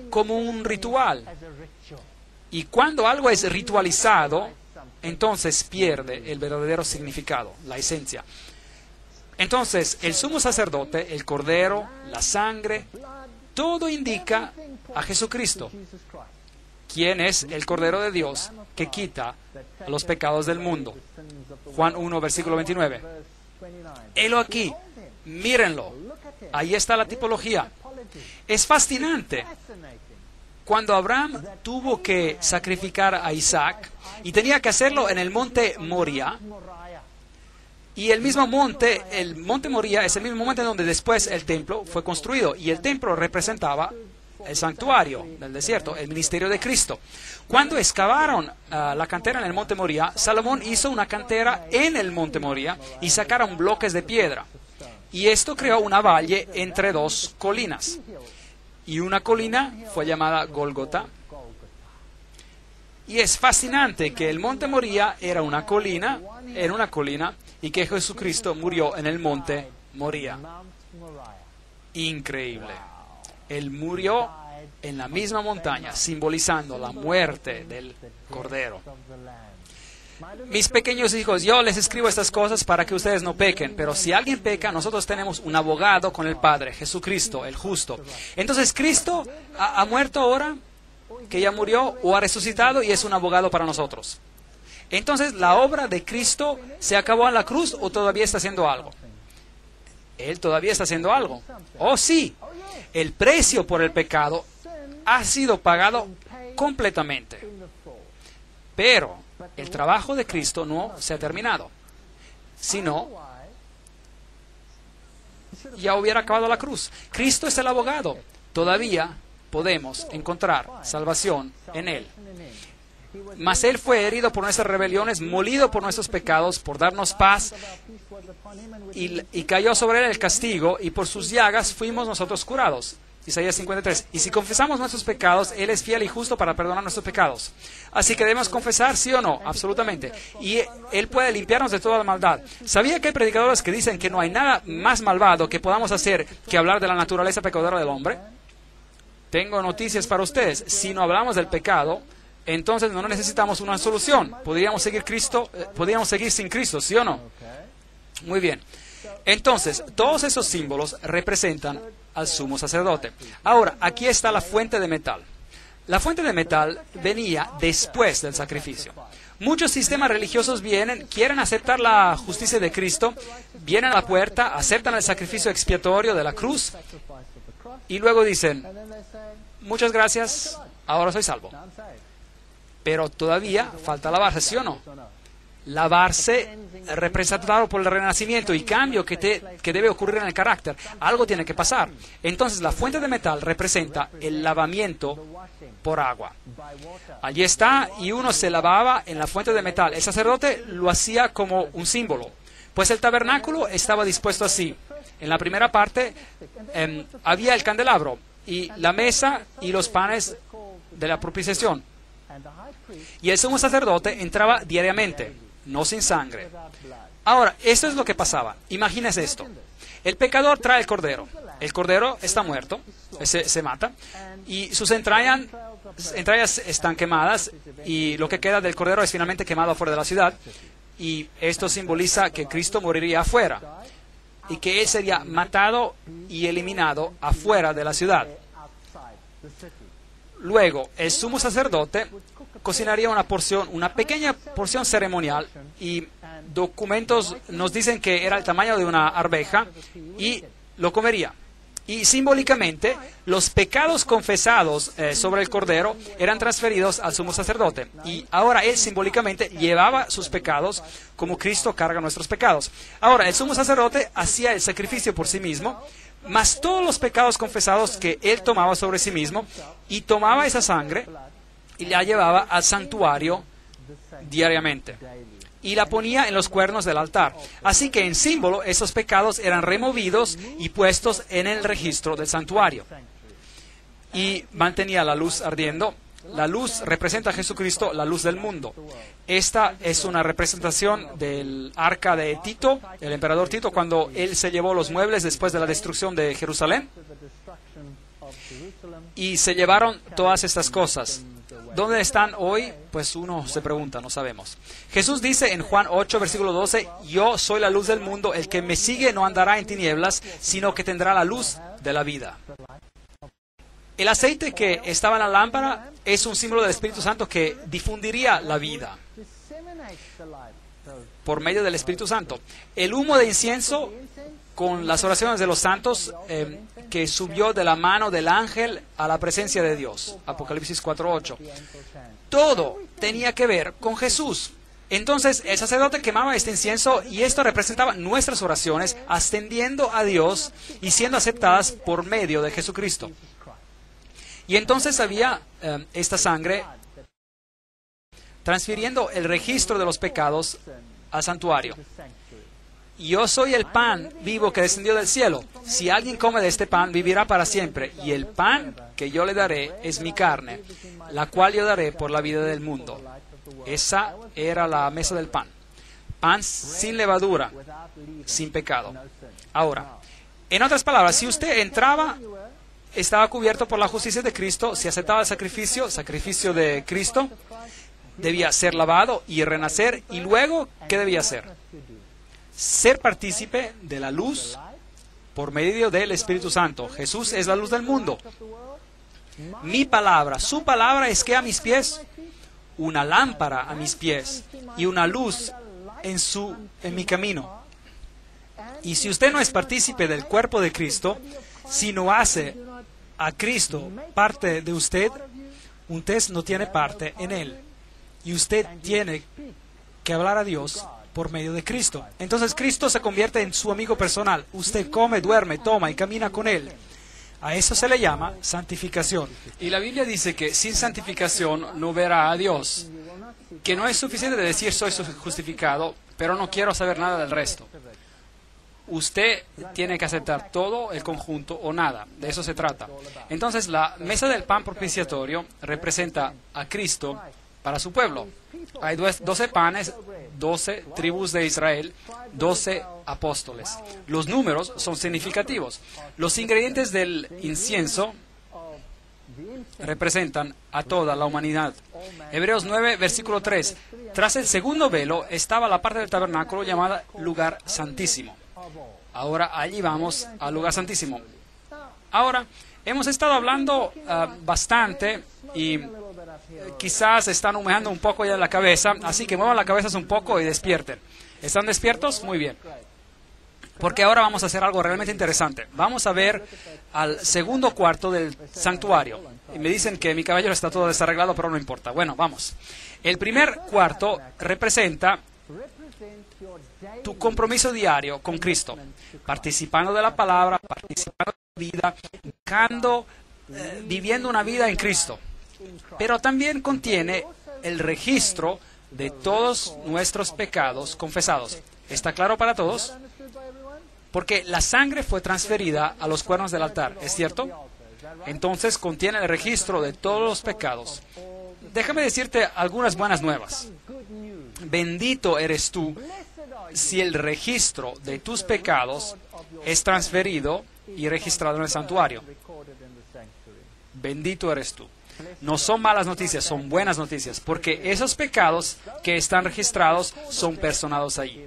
como un ritual. Y cuando algo es ritualizado, entonces pierde el verdadero significado, la esencia. Entonces, el sumo sacerdote, el cordero, la sangre, todo indica a Jesucristo, quien es el Cordero de Dios que quita los pecados del mundo. Juan 1, versículo 29. Helo aquí, mírenlo. Ahí está la tipología. Es fascinante. Cuando Abraham tuvo que sacrificar a Isaac y tenía que hacerlo en el monte Moria, y el monte Moria es el mismo monte donde después el templo fue construido, y el templo representaba el santuario del desierto, el ministerio de Cristo. Cuando excavaron la cantera en el monte Moria, Salomón hizo una cantera en el monte Moria y sacaron bloques de piedra. Y esto creó una valle entre dos colinas. Y una colina fue llamada Gólgota. Y es fascinante que el monte Moria era una colina, y que Jesucristo murió en el monte Moria. Increíble. Él murió en la misma montaña, simbolizando la muerte del Cordero. Mis pequeños hijos, yo les escribo estas cosas para que ustedes no pequen, pero si alguien peca, nosotros tenemos un abogado con el Padre, Jesucristo, el justo. Entonces, Cristo ha muerto ahora, que ya murió, o ha resucitado y es un abogado para nosotros. Entonces, ¿la obra de Cristo se acabó en la cruz o todavía está haciendo algo? Él todavía está haciendo algo. Oh, sí, el precio por el pecado ha sido pagado completamente. Pero el trabajo de Cristo no se ha terminado. Si no, ya hubiera acabado la cruz. Cristo es el abogado. Todavía podemos encontrar salvación en Él. Mas Él fue herido por nuestras rebeliones, molido por nuestros pecados, por darnos paz, y cayó sobre Él el castigo, y por sus llagas fuimos nosotros curados. Isaías 53. Y si confesamos nuestros pecados, Él es fiel y justo para perdonar nuestros pecados. Así que debemos confesar, sí o no, absolutamente. Y Él puede limpiarnos de toda la maldad. ¿Sabía que hay predicadores que dicen que no hay nada más malvado que podamos hacer que hablar de la naturaleza pecadora del hombre? Tengo noticias para ustedes. Si no hablamos del pecado, entonces no necesitamos una solución. Podríamos seguir sin Cristo, ¿sí o no? Muy bien. Entonces, todos esos símbolos representan al sumo sacerdote. Ahora, aquí está la fuente de metal. La fuente de metal venía después del sacrificio. Muchos sistemas religiosos quieren aceptar la justicia de Cristo, vienen a la puerta, aceptan el sacrificio expiatorio de la cruz y luego dicen, muchas gracias, ahora soy salvo. Pero todavía falta lavarse, ¿sí o no? Lavarse representado por el renacimiento y cambio que debe ocurrir en el carácter. Algo tiene que pasar. Entonces la fuente de metal representa el lavamiento por agua. Allí está, y uno se lavaba en la fuente de metal. El sacerdote lo hacía como un símbolo. Pues el tabernáculo estaba dispuesto así. En la primera parte había el candelabro y la mesa y los panes de la propiciación. Y el sumo sacerdote entraba diariamente, no sin sangre. Ahora, esto es lo que pasaba. Imagínese esto. El pecador trae el cordero. El cordero está muerto, se mata, y sus entrañas están quemadas, y lo que queda del cordero es finalmente quemado afuera de la ciudad. Y esto simboliza que Cristo moriría afuera, y que Él sería matado y eliminado afuera de la ciudad. Luego, el sumo sacerdote cocinaría una pequeña porción ceremonial, y documentos nos dicen que era el tamaño de una arveja, y lo comería. Y simbólicamente, los pecados confesados sobre el cordero eran transferidos al sumo sacerdote. Y ahora él simbólicamente llevaba sus pecados como Cristo carga nuestros pecados. Ahora, el sumo sacerdote hacía el sacrificio por sí mismo, más todos los pecados confesados que él tomaba sobre sí mismo, y tomaba esa sangre y la llevaba al santuario diariamente y la ponía en los cuernos del altar. Así que en símbolo esos pecados eran removidos y puestos en el registro del santuario. Y mantenía la luz ardiendo. La luz representa a Jesucristo, la luz del mundo. Esta es una representación del arca de Tito, el emperador Tito, cuando él se llevó los muebles después de la destrucción de Jerusalén. y se llevaron todas estas cosas. ¿Dónde están hoy? Pues uno se pregunta, no sabemos. Jesús dice en Juan 8, versículo 12, yo soy la luz del mundo, el que me sigue no andará en tinieblas, sino que tendrá la luz de la vida. El aceite que estaba en la lámpara es un símbolo del Espíritu Santo que difundiría la vida por medio del Espíritu Santo. El humo de incienso con las oraciones de los santos que subió de la mano del ángel a la presencia de Dios. Apocalipsis 4:8. Todo tenía que ver con Jesús. Entonces el sacerdote quemaba este incienso y esto representaba nuestras oraciones ascendiendo a Dios y siendo aceptadas por medio de Jesucristo. Y entonces había esta sangre transfiriendo el registro de los pecados al santuario. Yo soy el pan vivo que descendió del cielo. Si alguien come de este pan, vivirá para siempre. Y el pan que yo le daré es mi carne, la cual yo daré por la vida del mundo. Esa era la mesa del pan. Pan sin levadura, sin pecado. Ahora, en otras palabras, si usted entraba, estaba cubierto por la justicia de Cristo. Si aceptaba el sacrificio de Cristo, debía ser lavado y renacer. Y luego, ¿qué debía hacer? Ser partícipe de la luz por medio del Espíritu Santo. Jesús es la luz del mundo. Mi palabra, su palabra es que a mis pies, una lámpara a mis pies y una luz en mi camino. Y si usted no es partícipe del cuerpo de Cristo, si no hace a Cristo parte de usted no tiene parte en Él. Y usted tiene que hablar a Dios por medio de Cristo. Entonces Cristo se convierte en su amigo personal. Usted come, duerme, toma y camina con Él. A eso se le llama santificación. Y la Biblia dice que sin santificación no verá a Dios. Que no es suficiente de decir soy justificado, pero no quiero saber nada del resto. Usted tiene que aceptar todo el conjunto o nada. De eso se trata. Entonces la mesa del pan propiciatorio representa a Cristo para su pueblo. Hay 12 panes, 12 tribus de Israel, 12 apóstoles. Los números son significativos. Los ingredientes del incienso representan a toda la humanidad. Hebreos 9, versículo 3. Tras el segundo velo estaba la parte del tabernáculo llamada lugar santísimo. Ahora allí vamos al lugar santísimo. Ahora, hemos estado hablando bastante y quizás están humejando un poco ya la cabeza, así que muevan la cabeza un poco y despierten. ¿Están despiertos? Muy bien. Porque ahora vamos a hacer algo realmente interesante. Vamos a ver al segundo cuarto del santuario. Y me dicen que mi cabello está todo desarreglado, pero no importa. Bueno, vamos. El primer cuarto representa tu compromiso diario con Cristo, participando de la palabra, participando de la vida, viviendo una vida en Cristo. Pero también contiene el registro de todos nuestros pecados confesados. ¿Está claro para todos? Porque la sangre fue transferida a los cuernos del altar, ¿es cierto? Entonces contiene el registro de todos los pecados. Déjame decirte algunas buenas nuevas. Bendito eres tú si el registro de tus pecados es transferido y registrado en el santuario. Bendito eres tú. No son malas noticias, son buenas noticias, porque esos pecados que están registrados son personados allí.